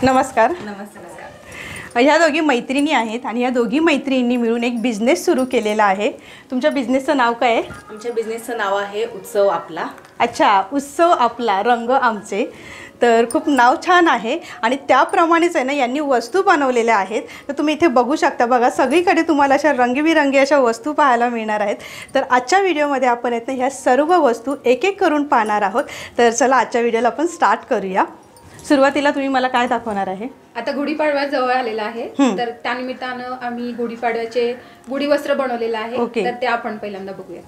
नमस्कार. नमस्कार. ह्या दोघी मैत्रिणी आहेत आणि या दोघी मैत्रिणींनी मिळून एक बिझनेस सुरू केलेला आहे. तुमच्या बिझनेसचं नाव काय आहे? आमच्या बिझनेसचं नाव आहे उत्सव आपला. अच्छा, उत्सव आपला रंग आमचे. तर खूप नाव छान आहे आणि त्याप्रमाणेच आहे ना यांनी वस्तू बनवलेल्या आहेत. तर तुम्ही इथे बघू शकता बघा, सगळीकडे तुम्हाला अशा रंगीबिरंगी अशा वस्तू पाहायला मिळणार आहेत. तर आजच्या व्हिडिओमध्ये आपण आहेत ना ह्या सर्व वस्तू एक एक करून पाहणार आहोत. तर चला आजच्या व्हिडिओला आपण स्टार्ट करूया. सुरुवातीला तुम्ही मला काय दाखवणार आहे? आता गुढीपाडवा जवळ आलेला आहे, तर त्यानिमित्तानं आम्ही गुढीपाडव्याचे गुढी वस्त्र बनवलेलं आहे. तर ते आपण पहिल्यांदा बघूया.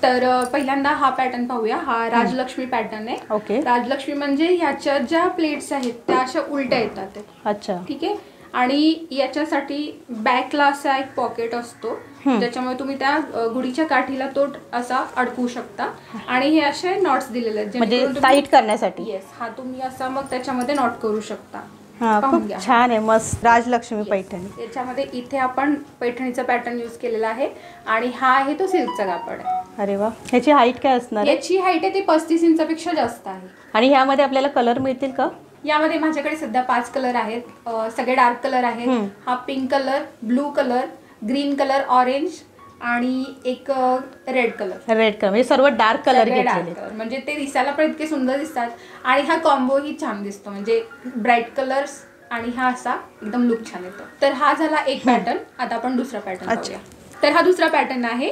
तर पहिल्यांदा हा पॅटर्न पाहूया. हा राजलक्ष्मी पॅटर्न आहे. ओके. राजलक्ष्मी म्हणजे ह्याच्या ज्या प्लेट्स आहेत त्या अशा उलट्या येतात. अच्छा, ठीक आहे. आणि याच्यासाठी बॅकला असा एक पॉकेट असतो, ज्याच्यामुळे तुम्ही त्या गुढीच्या काठीला तो असा अडकवू शकता. आणि हे असे नॉट्स दिलेले आहेत म्हणजे टाईट करण्यासाठी. येस, हा तुम्ही असा मग त्याच्यामध्ये नॉट करू शकता. हा, खूप छान आहे, मस्त. राजलक्ष्मी पैठणी. याच्यामध्ये इथे आपण पैठणीचा पॅटर्न यूज केलेला आहे आणि हा आहे तो सिल्कचा कापड आहे. अरे वा. ह्याची हाईट काय असणार? याची हाईट आहे ती 35 इंचापेक्षा जास्त आहे. आणि ह्यामध्ये आपल्याला कलर मिळतील का? यामध्ये माझ्याकडे सध्या 5 कलर आहेत. सगळे डार्क कलर आहेत. हा pink colour, blue colour, green colour, orange आणि एक रेड कलर. रेड कलर म्हणजे सर्व डार्क कलर घेतलेले, म्हणजे ते दिसायला पण इतके सुंदर दिसतात. आणि हा कॉम्बो ही छान दिसतो, म्हणजे ब्राईट कलर्स आणि हा असा एकदम लुक छान येतो. तर हा झाला एक पॅटर्न. आता आपण दुसरा पॅटर्न बघूया. तर हा दुसरा पॅटर्न आहे,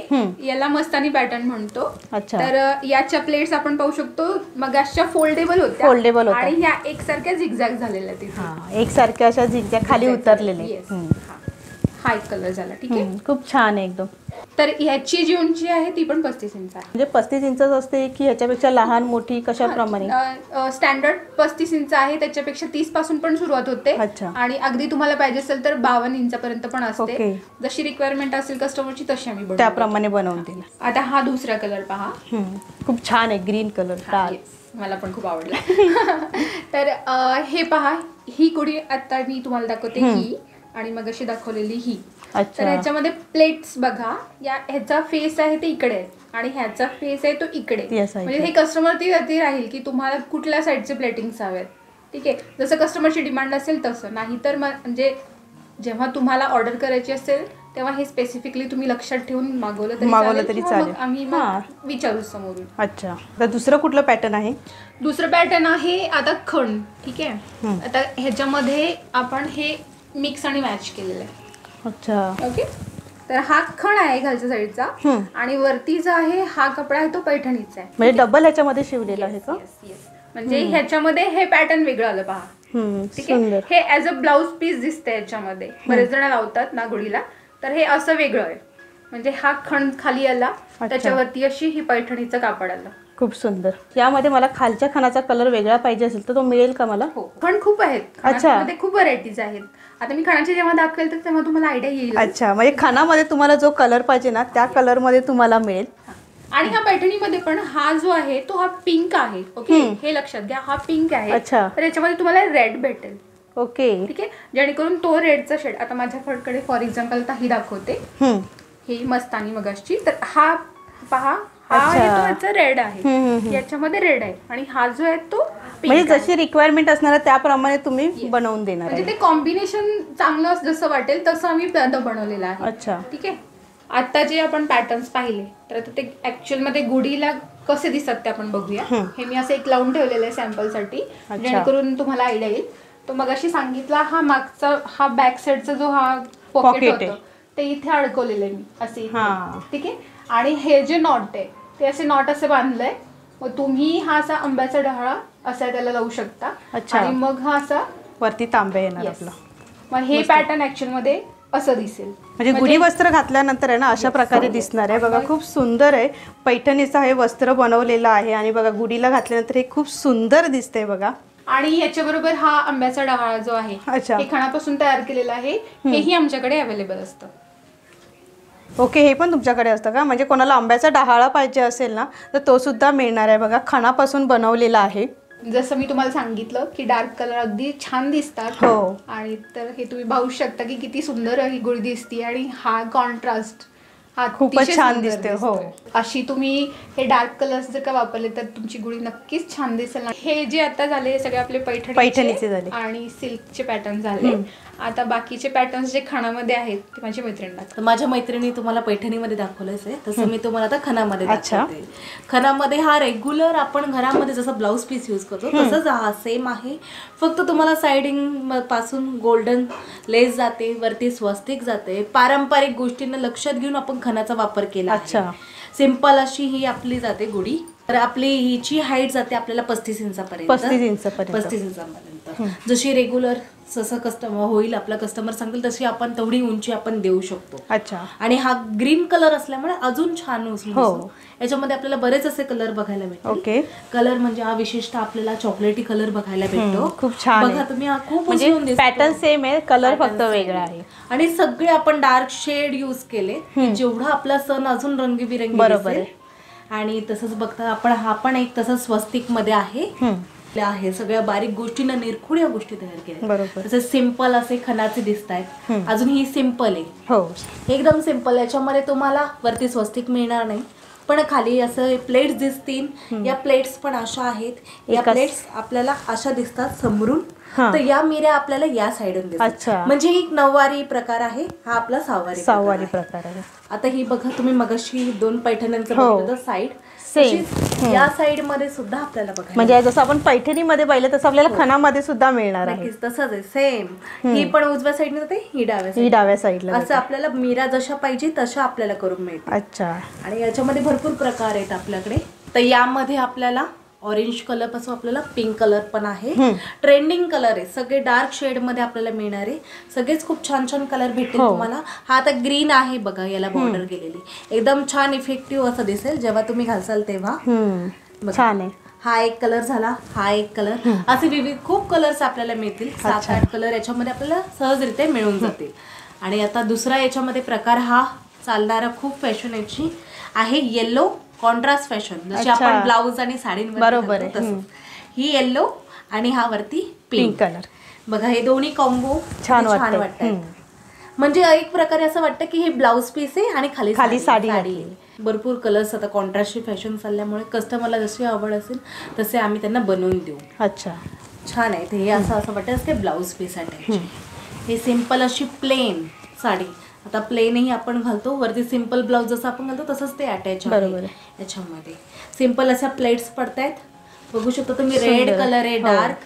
याला मस्तानी पॅटर्न म्हणतो. तर याच्या प्लेट्स आपण पाहू शकतो मग अशा फोल्डेबल होत्या आणि ह्या एकसारख्या झिगझॅग झालेल्या तिथे, एकसारख्या अशा झिगझॅग खाली उतरलेले. हा एक कलर झाला. ठीक आहे, खूप छान आहे एकदम. तर ह्याची जी उंची आहे ती पण 35 इंच आहे. म्हणजे 35 इंच असते की ह्याच्यापेक्षा लहान मोठी कशाप्रमाणे? स्टँडर्ड 35 इंच आहे, त्याच्यापेक्षा 30 पासून पण सुरुवात होते. आणि अगदी तुम्हाला पाहिजे असेल तर 52 इंचापर्यंत पण असते. जशी रिक्वायरमेंट असेल कस्टमरची तशी आम्ही त्याप्रमाणे बनवून दिली. आता हा दुसरा कलर पहा, खूप छान आहे, ग्रीन कलर. मला पण खूप आवडला. तर हे पहा, ही गुढी आता मी तुम्हाला दाखवते ही, आणि मग अशी दाखवलेली ही. तर ह्याच्यामध्ये प्लेट्स बघा, ह्याचा फेस आहे ते इकडे आहे आणि ह्याचा फेस आहे तो इकडे. म्हणजे हे कस्टमर ती राहील की तुम्हाला कुठल्या साईडचे प्लेटिंग्स हवेत. ठीक आहे, जसं कस्टमरची डिमांड असेल तसं. नाही तर म्हणजे जेव्हा तुम्हाला ऑर्डर करायची असेल तेव्हा हे स्पेसिफिकली तुम्ही लक्षात ठेवून मागवलं तरी चालेल. आम्ही विचारू समोरून. अच्छा, तर दुसरं कुठलं पॅटर्न आहे? दुसरं पॅटर्न आहे आता खण. ठीक आहे, आता ह्याच्यामध्ये आपण हे मिक्स आणि मॅच केलेलं आहे. अच्छा, ओके. तर हा खण आहे खालच्या साईडचा आणि वरती जो आहे हा कपडा आहे तो पैठणीचा आहे. म्हणजे डबल ह्याच्यामध्ये शिवलेला आहे का? म्हणजे ह्याच्यामध्ये हे पॅटर्न वेगळं आलं पहा. ठीक आहे, हे ऍज अ ब्लाउज पीस दिसतंय याच्यामध्ये. बरेच जण लावतात ना गुढीला, तर हे असं वेगळं आहे. म्हणजे हा खण खाली आला, त्याच्यावरती अशी ही पैठणीचं कापड आलं. खूप सुंदर. यामध्ये मला खालच्या खणाचा कलर वेगळा पाहिजे असेल तर तो मिळेल का मला? हो, खण खूप आहेत. अच्छा, खूप व्हरायटीज आहेत. आता मी खणाचे जेव्हा दाखवेल तर तेव्हा तुम्हाला आयडिया येईल. अच्छा, म्हणजे खणामध्ये तुम्हाला जो कलर पाहिजे ना त्या कलर मध्ये तुम्हाला मिळेल. आणि ह्या पैठणीमध्ये पण हा जो आहे तो हा पिंक आहे. ओके, हे लक्षात घ्या, हा पिंक आहे. तर याच्यामध्ये तुम्हाला रेड भेटेल. ओके, ठीक आहे, जेणेकरून तो रेडचा शेड. आता माझ्याकडे फॉर एक्झाम्पल ही दाखवते, ही मस्तानी मगाशी. तर हा पहा, हा रेड आहे, याच्यामध्ये रेड आहे. आणि हा जो आहे तो म्हणजे जशी रिक्वायरमेंट असणार त्याप्रमाणे तुम्ही बनवून देणार. म्हणजे ते कॉम्बिनेशन चांगलं जसं वाटेल तसं आम्ही बनवलेलं आहे. अच्छा, ठीक आहे. आता जे आपण पॅटर्न्स पाहिले तर आता ते ऍक्च्युअल मध्ये गुढीला कसे दिसतात ते आपण बघूया. हे मी असं एक लावून ठेवलेलं आहे सॅम्पल साठी, जेणेकरून तुम्हाला आयडिया येईल. तो मगाशी सांगितला हा मागचा, हा बॅक साईडचा जो हा पॉकेट होतं ते इथे अडकवलेलं आहे मी असे. ठीक आहे, आणि हे जे नॉट आहे ते असे नॉट असे बांधलंय. मग तुम्ही हा असा आंब्याचा डहाळा असा त्याला लावू शकता. आणि मग हा असा वरती तांब्या येणार आपला. मग हे पॅटर्न ऍक्च्युअल मध्ये असं दिसेल. म्हणजे गुढी वस्त्र घातल्यानंतर आहे ना अशा प्रकारे दिसणार आहे. बघा, खूप सुंदर आहे. पैठणीचं हे वस्त्र बनवलेलं आहे आणि बघा गुढीला घातल्यानंतर हे खूप सुंदर दिसतंय बघा. आणि याच्याबरोबर हा आंब्याचा डहाळा जो आहे हे खणापासून तयार केलेला आहे, हेही आमच्याकडे अवेलेबल असतं. ओके, हे पण तुमच्याकडे असतं का? म्हणजे कोणाला आंब्याचा डहाळा पाहिजे असेल ना तर तो सुद्धा मिळणार आहे. बघा, खणापासून बनवलेला आहे. जसं मी तुम्हाला सांगितलं की डार्क कलर अगदी छान दिसतात. हो, आणि तर हे तुम्ही पाहू शकता की किती सुंदर ही गुढी दिसते. आणि हा कॉन्ट्रास्ट हा, खूपच अतिशय छान सुंदर दिसते, हो. दिसतोय. अशी तुम्ही हे डार्क कलर्स जर का वापरले तर तुमची गुढी नक्कीच छान दिसेल. हे जे आता झाले हे सगळे आपले पैठणीचे झाले. आणि सिल्कचे पॅटर्न झाले. आता बाकीचे पॅटर्न्स जे खणामध्ये आहेत ते माझी मैत्रीण दाखवते. तर माझ्या मैत्रिणी तुम्हाला पैठणीमध्ये दाखवलंच आहे, तसं मी तुम्हाला आता खणामध्ये अच्छा. दाखवते. खणामध्ये हा रेग्युलर आपण घरामध्ये जसं ब्लाऊज पीस यूज करतो तसंच हा सेम आहे. फक्त तुम्हाला साइडिंग पासून गोल्डन लेस जाते, वरती स्वस्तिक जाते. पारंपरिक गोष्टींना लक्षात घेऊन आपण खणाचा वापर केला. अच्छा. सिंपल अशी ही आपली जाते गुढी. तर आपली हिची हाईट जाते आपल्याला 35 इंचापर्यंत. 35 इंचापर्यंत. 35 इंचापर्यंत. जशी रेग्युलर जसं कस्टमर होईल आपला कस्टमर सांगेल तशी आपण तेवढी उंची आपण देऊ शकतो. अच्छा. आणि हा ग्रीन कलर असल्यामुळे अजून छान उचलून हो. दिसतो. याच्यामध्ये आपल्याला बरेच असे कलर बघायला भेटतील. ओके. कलर म्हणजे हा विशिष्ट आपल्याला चॉकलेटी कलर बघायला भेटतो. खूप छान बघा आहे. तुम्ही हा खूप म्हणजे उचलून दिसतो. पॅटर्न सेम आहे, कलर Pattern फक्त same वेगळा आहे. आणि सगळे आपण डार्क शेड यूज केले की जेवढा आपला सण अजून रंगीबिरंगी बरोबर दिसेल. आणि तसंच बघता आपण हा पण एक तसंच स्वस्तिक मध्ये आहे सगळ्या बारीक गोष्टींना निरखुड्या गोष्टी तयार केल्या. बरोबर. तसे सिंपल असे खणाचे दिसत आहेत. अजून ही सिंपल आहे, हो. एकदम सिंपल. याच्यामध्ये तुम्हाला वरती स्वस्तिक मिळणार नाही, पण खाली असं प्लेट्स दिसतील. या प्लेट्स पण अशा आहेत. या एकाच- प्लेट्स आपल्याला अशा दिसतात समोरून. हा. तर या मिऱ्या आपल्याला या साईडून दिसतात. अच्छा. म्हणजे एक 9वारी प्रकार आहे, हा आपला 6वारी प्रकार आहे. आता ही बघा तुम्ही मगाशी 2 पैठण्यांचं हो. बघितलं साईड, Same. या साईड मध्ये सुद्धा आपल्याला बघायला म्हणजे जसं आपण पैठणीमध्ये पाहिलं तसं आपल्याला खणामध्ये सुद्धा मिळणार आहे. नक्कीच तसंच आहे सेम. ही पण उजव्या साईडने जाते, ही डाव्या ही साईड. डाव्या साईडला असं आपल्याला मीरा जशा पाहिजे तशा आपल्याला करून मिळते. अच्छा. आणि याच्यामध्ये भरपूर प्रकार आहेत आपल्याकडे. तर यामध्ये आपल्याला ऑरेंज कलर पासून आपल्याला पिंक कलर पण आहे. ट्रेंडिंग कलर आहे, सगळे डार्क शेड मध्ये आपल्याला मिळणार आहे. सगळेच खूप छान छान कलर भेटतील तुम्हाला. हा आता ग्रीन आहे बघा, याला बॉर्डर केलेली, एकदम छान इफेक्टिव्ह असं दिसेल जेव्हा तुम्ही घालसाल तेव्हा. बघा. छान आहे. हा एक कलर झाला, हा एक कलर, असे विविध खूप कलर्स आपल्याला मिळतील. 7-8 कलर याच्यामध्ये आपल्याला सहजरित्या मिळून जातील. आणि आता दुसरा याच्यामध्ये प्रकार हा चालणारा खूप फॅशन याची आहे, येलो कॉन्ट्रास्ट फॅशन. जशी अच्छा. आपण ब्लाऊज आणि साडींवर बरोबर आहे. ही येलो आणि हा वरती पिंक कलर. बघा हे दोन्ही कॉम्बो छान वाटतात. वाटतंय. म्हणजे एक प्रकारे असं वाटतं की हे ब्लाऊज पीस आहे आणि खाली साडी आहे. भरपूर कलर्स आता कॉन्ट्रास्टची फॅशन चालल्यामुळे कस्टमरला जशी आवड असेल तसे आम्ही त्यांना बनवून देऊ. अच्छा. छान आहे ते. हे असं वाटतं ते ब्लाऊज पीस अटॅच. हे सिंपल अशी प्लेन साडी. आता प्लेनही आपण घालतो, वरती सिंपल ब्लाऊज जसं आपण घालतो तसंच ते अटॅच बरोबर आहे. आहे. याच्यामध्ये सिंपल अशा प्लेट्स पडतायत, बघू शकता तुम्ही. रेड कलर आहे डार्क,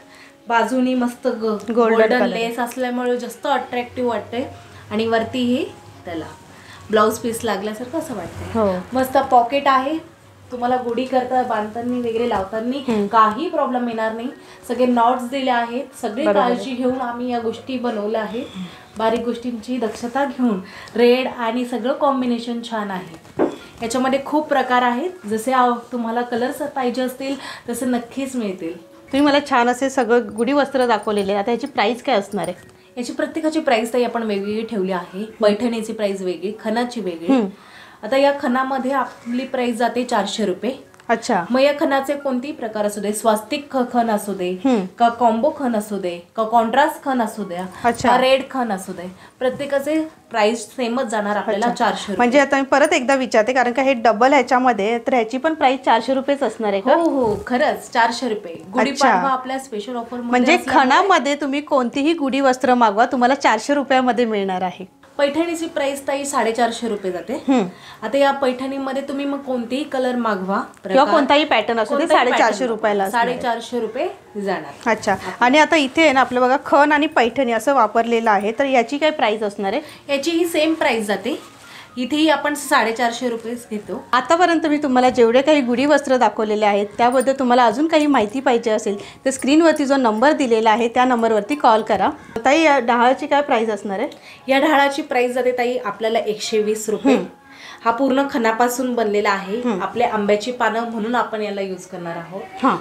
बाजूनी मस्त गोल्डन लेस असल्यामुळे जास्त अट्रॅक्टिव्ह वाटतंय. आणि वरती हे त्याला ब्लाऊज पीस लागल्यासारखं असं वाटतंय. मस्त पॉकेट आहे, तुम्हाला गुढी करता बांधताना वगैरे लावताना काही प्रॉब्लेम येणार नाही. सगळे नॉट्स दिले आहेत, सगळी काळजी घेऊन आम्ही या गोष्टी बनवल्या आहेत. बारीक गोष्टींची दक्षता घेऊन रेड आणि सगळं कॉम्बिनेशन छान आहे. याच्यामध्ये खूप प्रकार आहेत, जसे तुम्हाला कलर्स पाहिजे असतील तसे नक्कीच मिळतील. तुम्ही मला छान असे सगळं गुढी वस्त्र दाखवलेले. आता याची प्राइस काय असणार आहे? याची प्रत्येकाची प्राइस ताई आपण वेगवेगळी ठेवली आहे. पैठणीची प्राइस वेगळी, खणाची वेगळी. आता या खणामध्ये आपली प्राइस जाते 400 रुपये. अच्छा. मग या खणाचे कोणतेही प्रकार असू दे, स्वास्तिक खण असू दे, का कॉम्बो खण असू दे, का कॉन्ट्रास्ट खण असू द्या, का रेड खण असू दे, प्रत्येकाचे प्राइस सेमच जाणार आपल्याला 400 रुपये. म्हणजे आता मी परत एकदा विचारते, कारण का हे डबल ह्याच्यामध्ये, तर ह्याची पण प्राइस 400 रुपयेच असणार आहे का? हो हो खरंच 400 रुपये. गुढीपाडवा आपल्या स्पेशल ऑफर म्हणजे खणामध्ये तुम्ही कोणतीही गुढी वस्त्र मागवा, तुम्हाला 400 रुपयामध्ये मिळणार आहे. पैठणीची प्राइस ताई 450 रुपये जाते. आता या पैठणीमध्ये तुम्ही मग कोणतेही कलर मागवा किंवा कोणताही पॅटर्न असू दे, 450 रुपयाला 450 रुपये जाणार. अच्छा. आणि आता इथे आहे ना आपलं बघा, खण आणि पैठणी असं वापरलेलं आहे, तर याची काय प्राइस असणार आहे? याची ही सेम प्राइस जाते. इथेही आपण 450 रुपयेच घेतो. आतापर्यंत मी तुम्हाला जेवढे काही गुढी वस्त्र दाखवलेले आहेत त्याबद्दल तुम्हाला अजून काही माहिती पाहिजे असेल तर स्क्रीनवरती जो नंबर दिलेला आहे त्या नंबरवरती कॉल करा. ताई या ढाळाची काय प्राइस असणार आहे? या ढाळाची प्राइस जाते ताई आपल्याला 120 रुपये. हा पूर्ण खणापासून बनलेला आहे. आपल्या आंब्याची पानं म्हणून आपण याला यूज करणार आहोत. हां.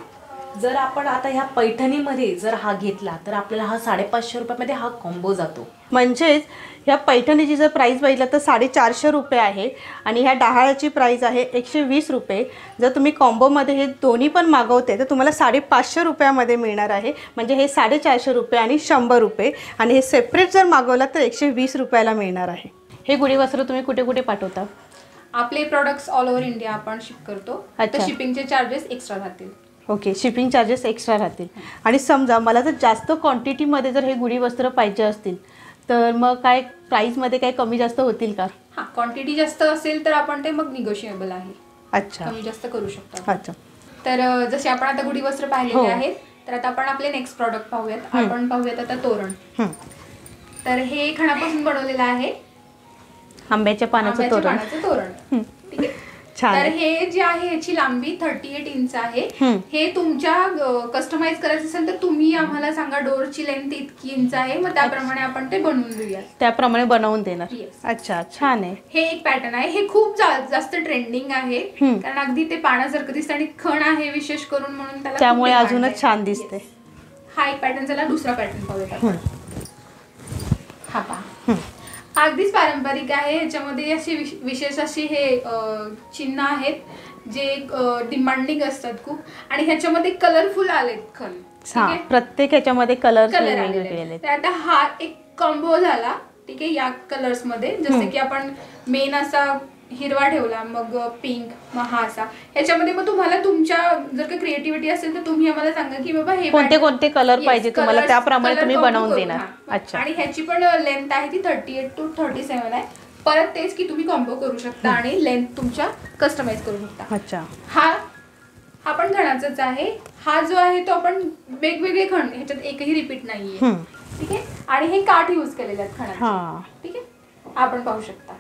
जर आपण आता ह्या पैठणीमध्ये जर हा घेतला तर आपल्याला हा 550 रुपयामध्ये हा कॉम्बो जातो. म्हणजेच ह्या पैठणीची जर प्राईस बघितलं तर 450 रुपये आहे आणि ह्या डहाळ्याची प्राईस आहे 120 रुपये. जर तुम्ही कॉम्बोमध्ये हे दोन्ही पण मागवते तर तुम्हाला 550 रुपयामध्ये मिळणार आहे. म्हणजे हे 450 रुपये आणि 100 रुपये, आणि हे सेपरेट जर मागवलं तर 120 रुपयाला मिळणार आहे. हे गुढी वस्त्र तुम्ही कुठे कुठे पाठवता? आपले प्रोडक्ट्स ऑल ओव्हर इंडिया आपण शिप करतो. तर अच्छा. शिपिंगचे चार्जेस एक्स्ट्रा राहतील. ओके, शिपिंग चार्जेस एक्स्ट्रा राहतील. आणि समजा मला जर जास्त क्वांटिटीमध्ये जर हे गुढी वस्त्र पाहिजे असतील तर मग काय प्राईसमध्ये काही कमी जास्त होतील का? हां, क्वांटिटी जास्त असेल तर आपण ते मग निगोशिएबल आहे, अच्छा कमी जास्त करू शकतो. अच्छा. तर जसे आपण आता गुढी वस्त्र हो. पाहिलेले आहेत, तर आता आपण आपले नेक्स्ट प्रॉडक्ट पाहूयात. आपण पाहूयात आता तोरण. हं. तर हे खणापासून बनवलेलं आहे, आंब्याच्या पानाचं आंब्याच्या तोरण. पानाचं तोरण. ठीक आहे. छान तर आहे. हे जे आहे याची लांबी 38 इंच आहे. हं. हे तुमच्या कस्टमाइज करायचं असेल तर तुम्ही आम्हाला सांगा डोरची लेंथ इतकी इंच आहे, मग त्याप्रमाणे आपण ते बनवून देऊया. त्याप्रमाणे बनवून देणार. Yes. अच्छा, छान आहे. हे एक पॅटर्न आहे. हे खूप जास्त ट्रेंडिंग आहे, हं. कारण अगदी ते पाण्यासारखं दिसतं आणि खण आहे विशेष करून, म्हणून त्याला त्यामुळे खूप demand अजूनच आहे. छान दिसते. Yes. हा एक पॅटर्न झाला. दुसरा पॅटर्न पाहूयात आपण. हा पहा, अगदीच पारंपरिक आहे. याच्यामध्ये असे विशेष अशी हे चिन्ह आहेत जे डिमांडिंग असतात खूप, आणि ह्याच्यामध्ये कलरफुल आलेत खण. ठीक हा, आहे? प्रत्येक ह्याच्यामध्ये कलर कलर वेगवेगळे आलेले. आलेत. तर आता हा एक कॉम्बो झाला. ठीक आहे, या कलर्स मध्ये जसे की आपण मेन असा हिरवा ठेवला, मग पिंक, मग हा असा. ह्याच्यामध्ये मग तुम्हाला तुमच्या जर का क्रिएटिव्हिटी असेल तर तुम्ही आम्हाला सांगा की बाबा हे कोणते कोणते कलर Yes, पाहिजे तुम्हाला, colours- त्याप्रमाणे color तुम्ही combo बनवून करू. देणार. हा. अच्छा. आणि ह्याची पण लेंथ आहे ती 38 to 37 आहे. परत तेच की तुम्ही कॉम्बो करू शकता आणि लेंथ तुमच्या कस्टमाइज करू शकता. अच्छा. हा पण खणाचाच आहे. हा जो आहे तो आपण वेगवेगळे खण, ह्याच्यात एकही रिपीट नाहीये. हं. ठीक आहे. आणि हे काठ यूज केलेले आहेत खणाचे. हा. ठीक आहे, आपण पाहू शकता.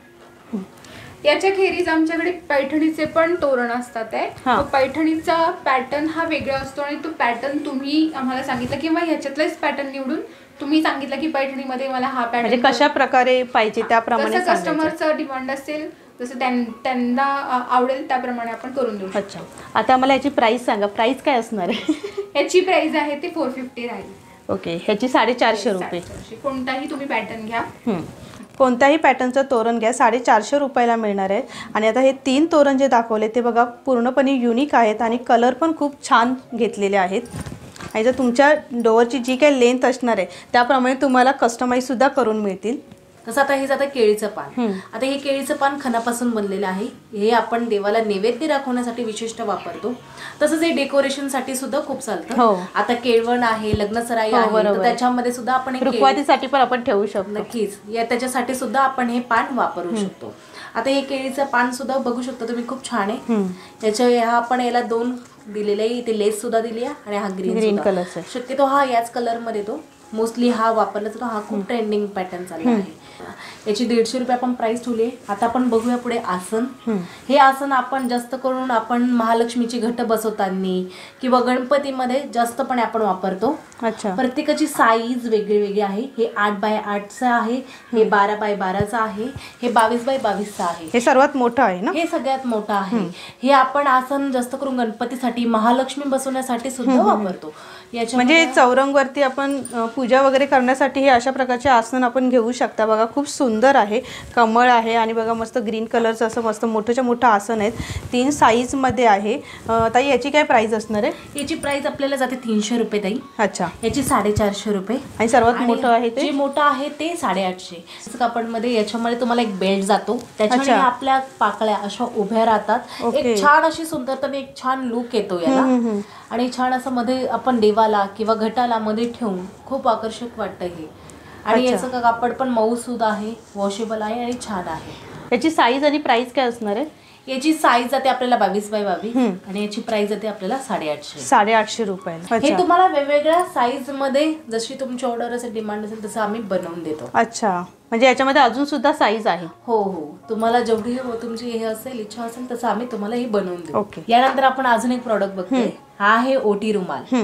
याच्या खेरीज आमच्याकडे पैठणीचे पण तोरण असतात आहे. हा. तो पैठणीचा पॅटर्न हा वेगळा असतो आणि तो पॅटर्न तुम्ही आम्हाला सांगितलं किंवा ह्याच्यातलाच पॅटर्न निवडून तुम्ही सांगितलं की पैठणीमध्ये मला हा म्हणजे पॅटर्न कशा प्रकारे पाहिजे त्याप्रमाणे जसं सांगायचं. कस्टमरचं डिमांड असेल, जसं त्यांना आवडेल त्याप्रमाणे आपण करून देऊ शकतो. अच्छा. आता मला याची प्राइस सांगा, प्राइस काय असणार आहे? ह्याची प्राइस आहे ती 450 राहील. ओके, ह्याची 450 रुपये. 450. कोणताही तुम्ही पॅटर्न घ्या. कोणत्याही पॅटर्नचं तोरण घ्या, 450 रुपयाला मिळणार आहे. आणि आता हे 3 तोरण जे दाखवले ते बघा पूर्णपणे युनिक आहेत आणि कलर पण खूप छान घेतलेले आहेत. आणि जर तुमच्या डोअरची जी काही लेंथ असणार आहे त्याप्रमाणे तुम्हाला कस्टमाइजसुद्धा करून मिळतील. तसं आता हे जातं केळीचं पान. आता हे केळीचं पान खणापासून बनलेलं आहे. हे आपण देवाला नैवेद्य दाखवण्यासाठी विशिष्ट वापरतो. तसंच हे डेकोरेशनसाठी सुद्धा खूप चालतं. हो. आता केळवण आहे, लग्नसराई हो, आहे, बरोबर. तर त्याच्यामध्ये सुद्धा आपण हे रुखवातीसाठी पण आपण ठेवू शकतो. नक्कीच त्याच्यासाठी सुद्धा आपण हे पान वापरू शकतो. आता हे केळीचं पान सुद्धा बघू शकता तुम्ही, खूप छान आहे. याच्या आपण याला 2 दिलेले आहे, इथे लेस सुद्धा दिली आहे आणि हा ग्रीन कलरचा. शक्यतो हा याच कलर मध्ये तो मोस्टली हा वापरला जातो. हा खूप ट्रेंडिंग पॅटर्न चालला आहे. याची 150 रुपये आपण प्राइस ठेवली आहे. आता आपण बघूया पुढे आसन. हे आसन आपण जास्त करून आपण महालक्ष्मीची घट बसवताना किंवा गणपतीमध्ये जास्तपणे आपण वापरतो. अच्छा. प्रत्येकाची साईज वेगळी वेगळी आहे. हे 8x8चं आहे, हे 12x12चं आहे, हे 22x22चं आहे. हे सर्वात मोठं आहे ना? हे सगळ्यात मोठं आहे. हे आपण आसन जास्त करून गणपतीसाठी, महालक्ष्मी बसवण्यासाठी सुद्धा वापरतो. म्हणजे चौरंगवरती आपण पूजा वगैरे करण्यासाठी हे अशा प्रकारचे आसन आपण घेऊ शकता. बघा खूप सुंदर आहे, कमळ आहे आणि बघा मस्त ग्रीन कलरचं असं मस्त मोठंच्या मोठं आसन आहेत. 3 साईजमध्ये आहे. ताई याची काय प्राइस असणार आहे? याची प्राइस आपल्याला जाते 300 रुपये ताई. अच्छा. याची 450 रुपये. आणि सर्वात मोठं आहे ते? जे मोठं आहे ते 850. कापडमध्ये याच्यामध्ये तुम्हाला एक बेल्ट जातो, त्याच्यामध्ये आपल्या पाकळ्या अशा उभ्या राहतात. एक छान अशी सुंदरता, एक छान लुक येतो याला. आणि छान असं मध्ये आपण देवाला किंवा घटाला मध्ये ठेवून खूप आकर्षक वाटतं हे. आणि याचं कापड पण मऊसूद आहे, वॉशेबल आहे आणि छान आहे. याची साईज आणि प्राइस काय असणार आहे? याची साईज जाते आपल्याला 22x22 आणि याची प्राइस जाते आपल्याला 850. 850 रुपये. हे तुम्हाला वेगवेगळ्या साईज मध्ये जशी तुमची ऑर्डर असेल, डिमांड असेल तसं आम्ही बनवून देतो. अच्छा. म्हणजे याच्यामध्ये अजून सुद्धा साईज आहे? हो हो, तुम्हाला जेवढी तुमची हे असेल, इच्छा असेल तसं आम्ही तुम्हाला हे बनवून देऊ. ओके. यानंतर आपण अजून एक प्रॉडक्ट बघतोय. हा आहे ओटी रुमाल.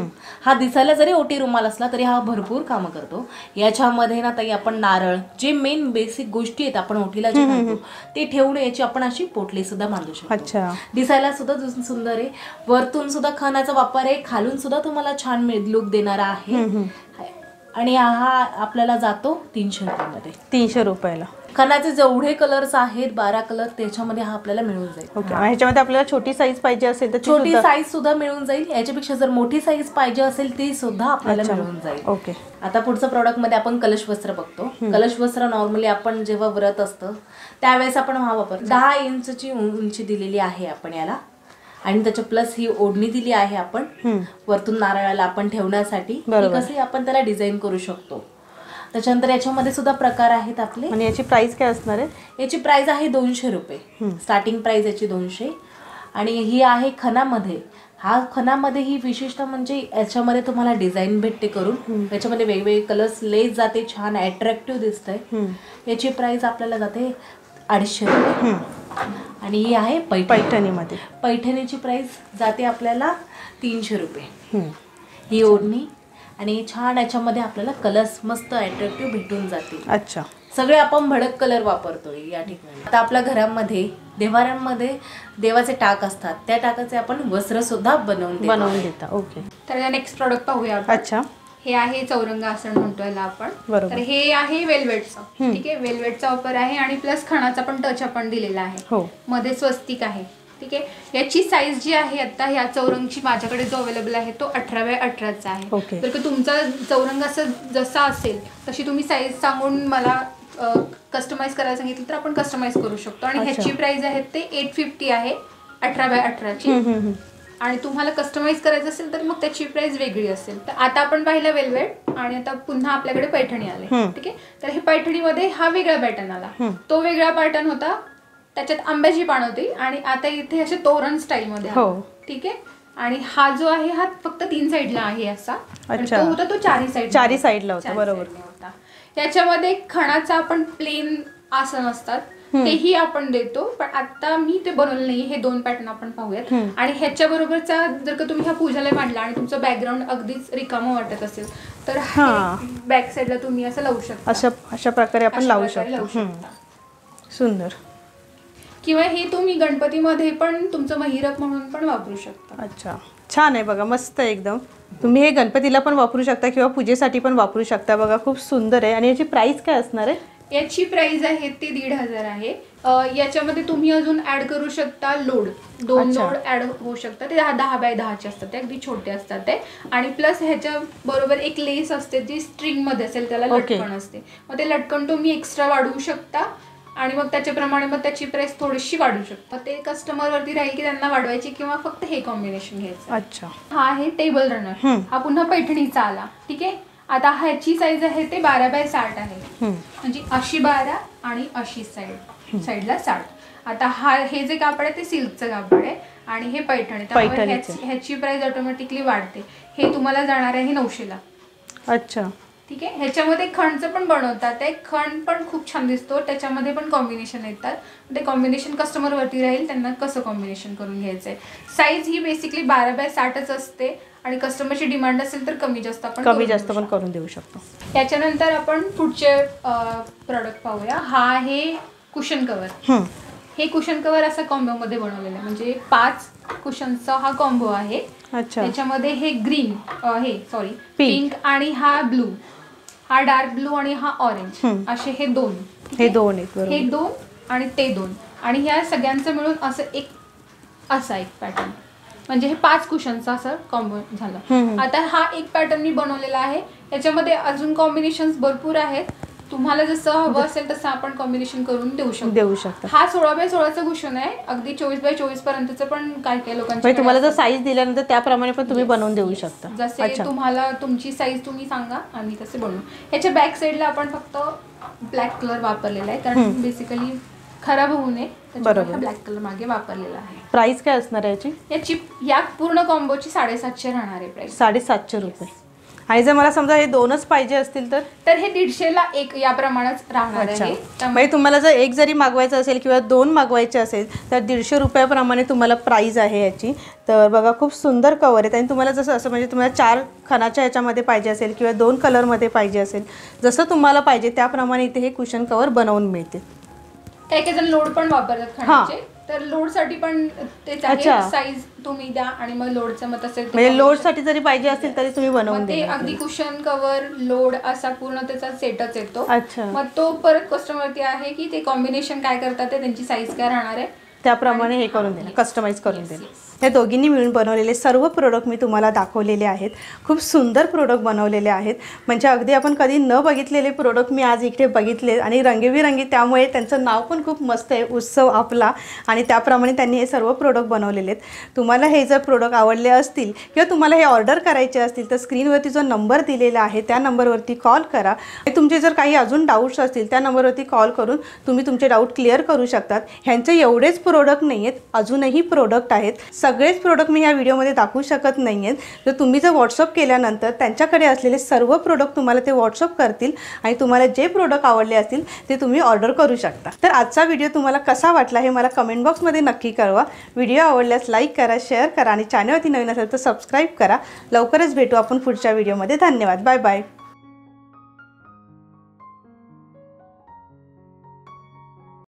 हा दिसायला जरी ओटी रुमाल असला तरी हा भरपूर कामं करतो. याच्यामध्ये ना ताई आपण नारळ, जे मेन बेसिक गोष्टी आहेत आपण ओटीला जे घालतो ते ठेवून याची आपण अशी पोटली सुद्धा बांधू शकतो. अच्छा. दिसायला सुद्धा सुंदर आहे. वरतून सुद्धा खणाचा वापर आहे, खालून सुद्धा तुम्हाला छान लुक देणारा आहे. आणि हा आपल्याला जातो 300 रुपयामध्ये. 300 रुपयाला. खणाचे जेवढे कलर्स आहेत 12 कलर त्याच्यामध्ये हा आपल्याला मिळून जाईल. ओके. ह्याच्यामध्ये आपल्याला छोटी साईज पाहिजे असेल तर छोटी साईज सुद्धा मिळून जाईल. याच्यापेक्षा जर मोठी साईज पाहिजे असेल ती सुद्धा आपल्याला मिळून जाईल. ओके. आता पुढचं प्रॉडक्ट मध्ये आपण कलश वस्त्र बघतो. कलश वस्त्र नॉर्मली आपण जेव्हा व्रत असतं त्यावेळेस आपण हा वापरतो. 10 इंचची उंची दिलेली आहे आपण याला आणि त्याच्या प्लस ही ओढणी दिली आहे आपण वरतून नारळाला आपण ठेवण्यासाठी. कसं आपण त्याला डिझाईन करू शकतो. त्याच्यानंतर याच्यामध्ये सुद्धा प्रकार आहेत आपले. आणि याची प्राइस काय असणार आहे? याची प्राइस आहे 200 रुपये. स्टार्टिंग प्राइस याची 200. आणि ही आहे खणामध्ये. हा खणामध्ये ही विशिष्ट म्हणजे याच्यामध्ये तुम्हाला डिझाईन भेटते करून. याच्यामध्ये वेगवेगळे कलर्स लेस जाते, छान अट्रॅक्टिव्ह दिसतंय. याची प्राइस आपल्याला जाते 250 रुपये. आणि ही आहे पैठणीमध्ये. पैठणीची प्राइस जाते आपल्याला 300 रुपये. ही ओढणी आणि छान याच्यामध्ये आपल्याला कलर्स मस्त अट्रॅक्टिव्ह भेटून जातील. अच्छा. सगळे आपण भडक कलर वापरतोय या ठिकाणी. आता आपल्या घरामध्ये देवाऱ्यांमध्ये देवाचे टाक असतात, त्या टाकाचे आपण वस्त्र सुद्धा बनवून देता. ओके. तर नेक्स्ट प्रॉडक्ट पाहूया आपण. अच्छा. हे आहे चौरंग आसन म्हणतो याला आपण. बरोबर. तर हे आहे वेल्वेटचं. ठीक आहे. वेल्वेटचा वापर आहे आणि प्लस खणाचा पण टच आपण दिलेला आहे. मध्ये स्वस्तिक आहे. ठीक आहे. याची साईज जी आहे आता ह्या चौरंगची माझ्याकडे जो अवेलेबल आहे तो 18x18चा आहे. तर तुमचा चौरंग असं जसा असेल तशी तुम्ही साईज सांगून मला कस्टमाइज करायला सांगितलं तर आपण कस्टमाइज करू शकतो. आणि ह्याची प्राइस आहे ते 850 आहे 18x18ची. आणि तुम्हाला कस्टमाइज करायचं असेल तर मग त्याची प्राइस वेगळी असेल. तर आता आपण पाहिलं वेल्वेट आणि आता पुन्हा आपल्याकडे पैठणी आले. ठीक आहे. तर हे पैठणीमध्ये हा वेगळा पॅटर्न आला. तो वेगळा पॅटर्न होता, त्याच्यात आंब्याची पान होती आणि आता इथे असे तोरण स्टाईल मध्ये. ठीक आहे. आणि हा जो आहे हा फक्त 3 साईडला आहे असा. तो होता तो 4 साईडला होता. बरोबर. याच्यामध्ये खणाचा आपण प्लेन आसन असतात तेही आपण देतो, पण आता मी ते बनवलं नाही. हे 2 पॅटर्न आपण पाहूयात. आणि ह्याच्या बरोबरचा जर का तुम्ही हा पूजाला मांडला आणि तुमचं बॅकग्राऊंड अगदीच रिकामं वाटत असेल तर बॅक साईडला तुम्ही असं लावू शकता. अशा प्रकारे आपण लावू शकतो. सुंदर. किंवा हे तुम्ही गणपतीमध्ये पण तुमचं महिरप म्हणून पण वापरू शकता. अच्छा. छान आहे बघा, मस्त एकदम. तुम्ही हे गणपतीला पण वापरू शकता किंवा पूजेसाठी पण वापरू शकता. बघा खूप सुंदर आहे. आणि याची प्राइस काय असणार आहे? याची प्राइस आहे ते 1500 आहे. याच्यामध्ये तुम्ही अजून ऍड करू शकता लोड. 2 लोड ऍड होऊ शकतात. ते 10x10चे असतात, ते अगदी छोटे असतात ते. आणि प्लस ह्याच्या बरोबर एक लेस असते जी स्ट्रिंग मध्ये असेल, त्याला लटकन असते. मग ते लटकन तुम्ही एक्स्ट्रा वाढवू शकता आणि मग त्याच्याप्रमाणे मग त्याची प्राइस थोडीशी वाढू शकता. ते कस्टमर वरती राहील की त्यांना वाढवायची किंवा फक्त हे कॉम्बिनेशन घ्यायचं. अच्छा. हा आहे टेबल रनर. हा पुन्हा पैठणीचा आला. ठीक आहे. आता ह्याची साईज आहे ते 12x60 आहे. म्हणजे अशी 12 आणि अशी साईडला 60. आता हे जे कापड आहे ते सिल्कचं कापड आहे आणि हे पैठणी. त्यामुळे ह्याची प्राइस ऑटोमॅटिकली वाढते. हे तुम्हाला जाणार आहे 900ला. अच्छा. ठीक आहे. ह्याच्यामध्ये खणचं पण बनवतात. ते खण पण खूप छान दिसतो. त्याच्यामध्ये पण कॉम्बिनेशन येतात. ते कॉम्बिनेशन कस्टमर वरती राहील त्यांना कसं कॉम्बिनेशन करून घ्यायचंय. साईज ही बेसिकली 12x60च असते आणि कस्टमरची डिमांड असेल तर कमी जास्त पण करून देऊ शकतो. याच्यानंतर आपण पुढचे प्रॉडक्ट पाहूया. हा आहे कुशन कव्हर. हे कुशन कव्हर असा कॉम्बो मध्ये बनवलेलं आहे. म्हणजे 5 कुशनचा हा कॉम्बो आहे. त्याच्यामध्ये हे ग्रीन पिंक आणि हा ब्लू, हा डार्क ब्लू आणि हा ऑरेंज असे हे 2 हे 2 आणि ते 2 आणि ह्या सगळ्यांचं मिळून असा एक पॅटर्न. म्हणजे हे 5 कुशनचा असं कॉम्बो झालं. आता हा एक पॅटर्न मी बनवलेला आहे. याच्यामध्ये अजून कॉम्बिनेशन्स भरपूर आहेत. तुम्हाला जसं हवं असेल तसं आपण कॉम्बिनेशन करून देऊ शकतो. हा 16x16चा कुशन आहे. अगदी 24x24 पर्यंतचं पण काही लोकांचे तुम्हाला जर साईज दिल्यानंतर त्याप्रमाणे पण तुम्ही बनवून देऊ शकता. जसे तुम्हाला तुमची साईज तुम्ही सांगा, आम्ही तसे बनवू. ह्याच्या बॅक साईडला आपण फक्त ब्लॅक कलर वापरलेला आहे कारण बेसिकली खराब होऊ नये त्याच्यामुळे ब्लॅक कलर मागे वापरलेला आहे. प्राइस काय असणार आहे याची? या पूर्ण कॉम्बोची 750 राहणार आहे प्राइस. 750 रुपये. आणि जर मला समजा हे 2च पाहिजे असतील तर हे 150ला एक याप्रमाणेच राहणार आहे. म्हणजे तुम्हाला जर एक जरी मागवायचं असेल किंवा 2 मागवायचे असेल तर 150 रुपयाप्रमाणे तुम्हाला प्राइस आहे याची. तर बघा खूप सुंदर कवर आहे. आणि तुम्हाला जसं असं म्हणजे तुम्हाला 4 खणाच्या ह्याच्यामध्ये पाहिजे असेल किंवा 2 कलरमध्ये पाहिजे असेल, जसं तुम्हाला पाहिजे त्याप्रमाणे इथे हे कुशन कवर बनवून मिळते. काही जण लोड पण वापरतात खणाचे. तर लोडसाठी पण तेच अच्छा. आहे, साईज तुम्ही द्या आणि मग लोडचं मग तसे म्हणजे लोडसाठी जरी पाहिजे असेल तरी तुम्ही बनवून मग ते देणार. अगदी कुशन कव्हर लोड असा पूर्ण त्याचा सेटच येतो. अच्छा. मग तो परत कस्टमरवरती आहे की ते कॉम्बिनेशन काय करतात ते, त्यांची साईज काय राहणार आहे त्याप्रमाणे हे करून देणं, कस्टमाइज करून देणं. या दोघींनी मिळून बनवलेले सर्व प्रोडक्ट मी तुम्हाला दाखवलेले आहेत. खूप सुंदर प्रोडक्ट बनवलेले आहेत. म्हणजे अगदी आपण कधी न बघितलेले प्रोडक्ट मी आज इकडे बघितले आणि रंगीबिरंगी, त्यामुळे त्यांचं नाव पण खूप मस्त आहे, उत्सव आपला. आणि त्याप्रमाणे त्यांनी हे सर्व प्रोडक्ट बनवलेले आहेत. तुम्हाला हे जर प्रोडक्ट आवडले असतील किंवा तुम्हाला हे ऑर्डर करायचे असतील तर स्क्रीनवरती जो नंबर दिलेला आहे त्या नंबरवरती कॉल करा. तुमचे जर काही अजून डाऊट्स असतील त्या नंबरवरती कॉल करून तुम्ही तुमचे डाऊट क्लिअर करू शकतात. ह्यांचे एवढेच प्रोडक्ट नाही आहेत, अजूनही प्रोडक्ट आहेत. सगळेच प्रोडक्ट मी ह्या व्हिडिओमध्ये दाखवू शकत नाही आहेत. तर तुम्ही जर व्हॉट्सअप केल्यानंतर त्यांच्याकडे असलेले सर्व प्रोडक्ट तुम्हाला ते व्हॉट्सअप करतील आणि तुम्हाला जे प्रोडक्ट आवडले असतील ते तुम्ही ऑर्डर करू शकता. तर आजचा व्हिडिओ तुम्हाला कसा वाटला हे मला कमेंट बॉक्समध्ये नक्की कळवा. व्हिडिओ आवडल्यास लाईक करा, शेअर करा आणि चॅनलवरती नवीन असेल तर सबस्क्राईब करा. लवकरच भेटू आपण पुढच्या व्हिडिओमध्ये. धन्यवाद. Bye bye.